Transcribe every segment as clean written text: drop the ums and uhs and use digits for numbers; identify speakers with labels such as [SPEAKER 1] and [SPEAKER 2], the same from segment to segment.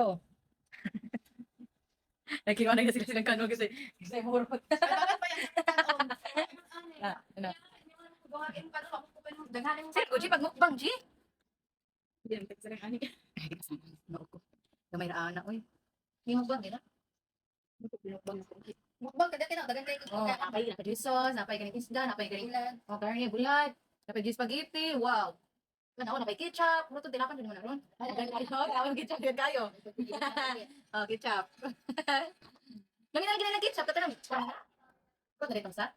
[SPEAKER 1] Oo. Nagkiwa na kasi silang kanon kasi murot.
[SPEAKER 2] Bakit pa yan sa kanon?
[SPEAKER 1] Ano?
[SPEAKER 2] Gawain pa to, ako pa yung daghanin mo
[SPEAKER 1] Sir,
[SPEAKER 2] pa.
[SPEAKER 1] G, pag mukbang, G.
[SPEAKER 2] Hindi naman kasi ani.
[SPEAKER 1] Ay, di kasama. Naog ko. Gamay ra ana, oy. Hindi mukbang, di na?
[SPEAKER 2] Mukbang ako. Mukbang kada kina dagan kay
[SPEAKER 1] Oh, napay na kay sauce, napay kaning isda, napay kaning oh, karne, bulat, napay kaning spaghetti, wow. Ano, napay ketchup, puro to dilakan din mo na ron. Ay, grabe ketchup yun kayo. Oh, ketchup. Lagi na lagi ng ketchup, tatanong. Ko dali tong sa.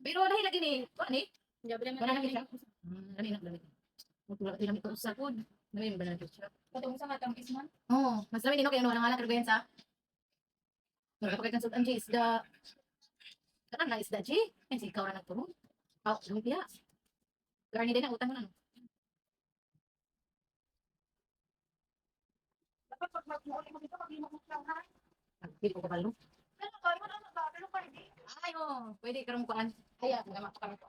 [SPEAKER 1] Pero dahil lagi ni, ko ani?
[SPEAKER 2] Jabi naman
[SPEAKER 1] Wala na
[SPEAKER 2] ang
[SPEAKER 1] ketchup. Dali na, dali. Magtulak din namin ito sa food. Dali ba na ketchup?
[SPEAKER 2] katong sa matang isman.
[SPEAKER 1] Oh, mas dami din okay, ano, walang halang karbensa. Kapag kang sudan, G, isda. Kanan na isda, G. Ay, si ikaw na nagtulong. Oh, lumpia. Garni din ang utang mo na, no?
[SPEAKER 2] Dapat pag magmuuli mo dito, mag-imok mo lang ha.
[SPEAKER 1] Hindi ko kapalo.
[SPEAKER 2] Pero kayo mo na ba? Pero pa hindi.
[SPEAKER 1] Ay, oh, pwede karong kuan. Ay, mga makakarong.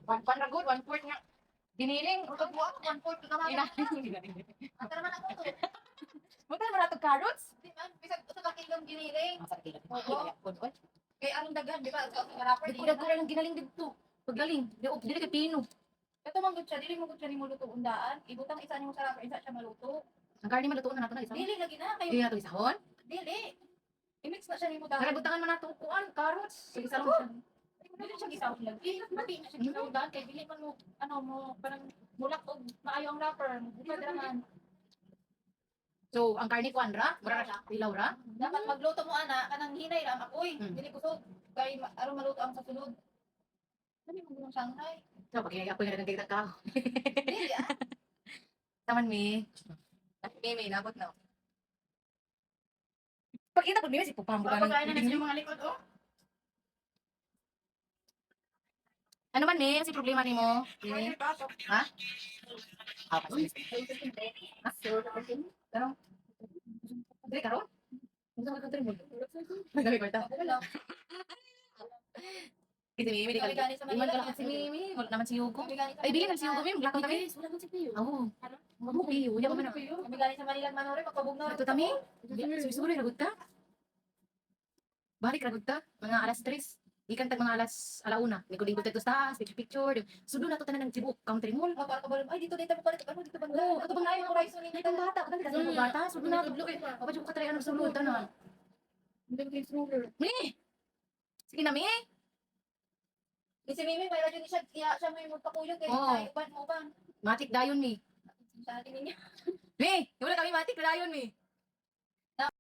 [SPEAKER 1] One ra good, one fourth nga. Diniling.
[SPEAKER 2] Ito buwan, 1/4 naman.
[SPEAKER 1] Inahin.
[SPEAKER 2] Ata naman ako to.
[SPEAKER 1] Buta naman nato carrots.
[SPEAKER 2] Di man, bisag ito ka kingdom giniling.
[SPEAKER 1] Masa kila.
[SPEAKER 2] Oo. Kay anong daghan, di ba? Sa rapper,
[SPEAKER 1] Di
[SPEAKER 2] di
[SPEAKER 1] ko
[SPEAKER 2] na.
[SPEAKER 1] lang ginaling dito. Paggaling. Dili kay Pino.
[SPEAKER 2] Ito man gud siya, dili mo gud siya ni luto undaan. Ibutang isa nimo sa rapper, isa siya maluto.
[SPEAKER 1] Ang karni man lutuon na nato na isang.
[SPEAKER 2] Dili lagi na kayo.
[SPEAKER 1] Dili nato isahon.
[SPEAKER 2] Dili. I-mix na siya nimo dahon.
[SPEAKER 1] Narabutangan man nato kuan carrots. Sige sa siya.
[SPEAKER 2] Dili siya gisawon lagi. Mati na siya gisawon dahon kay dili man mo ano mo parang mulak og maayo ang rapper. Di ba draman?
[SPEAKER 1] So, ang karni kuan ra, mura ra siya, ilaw ra.
[SPEAKER 2] Dapat magluto mo ana kanang hinay ra makoy. Dili kusog kay aron maluto ang sa sulod. Dili mo gulong Shanghai.
[SPEAKER 1] So, pag ako yung nagdagdag ka.
[SPEAKER 2] Dili ah.
[SPEAKER 1] Taman mi. Mimi, nabot na. Pagkita ko nila si Pupang buka
[SPEAKER 2] Pagkain na
[SPEAKER 1] ng
[SPEAKER 2] yung mga likod oh.
[SPEAKER 1] Ano man mi, si problema nimo?
[SPEAKER 2] Pwede
[SPEAKER 1] Dili.
[SPEAKER 2] pasok.
[SPEAKER 1] Ha? Ah, kasi. Ha? Karon. Dili karon. Unsa ka kontra mo? Dami kwarta.
[SPEAKER 2] Wala.
[SPEAKER 1] Kasi Mimi, di ka.
[SPEAKER 2] Gani sa
[SPEAKER 1] Iman
[SPEAKER 2] Manila.
[SPEAKER 1] ka lang si Mimi, wala naman si Hugo.
[SPEAKER 2] Kami galing sa
[SPEAKER 1] Ay, bili
[SPEAKER 2] Manila.
[SPEAKER 1] man si Hugo, Mimi, lakon kami.
[SPEAKER 2] Wala man si Piyo.
[SPEAKER 1] Oo.
[SPEAKER 2] Ano?
[SPEAKER 1] Hugo, Piyo, yaman man na.
[SPEAKER 2] Kami galing sa Manila Manore pagpabugnaw.
[SPEAKER 1] Ito tami. Sumisuro ragut ka. Balik ragut ka. Mga alas 3. Ikan tag mga alas alauna. Lingkod-lingkod tayo sa taas, picture. Sudo na to tanan ng Cebu, country mall.
[SPEAKER 2] Oh, para kabalom. Ay, dito dito mo pala. Ano dito banda?
[SPEAKER 1] Oo, ato bang
[SPEAKER 2] Ay, horizon ninyo.
[SPEAKER 1] Itong bata, kadali kasi mga bata. Sudo na to. Apa jud ko katry ano sulod tanan.
[SPEAKER 2] Hindi ko stroller.
[SPEAKER 1] Mi. Sige na mi.
[SPEAKER 2] Si Mimi, may radyo ni siya. Siya may magpakuyog kay
[SPEAKER 1] Oo.
[SPEAKER 2] may uban mo ba?
[SPEAKER 1] Matik dayon mi.
[SPEAKER 2] Sa atin ninyo.
[SPEAKER 1] Mi, wala kami matik dayon mi.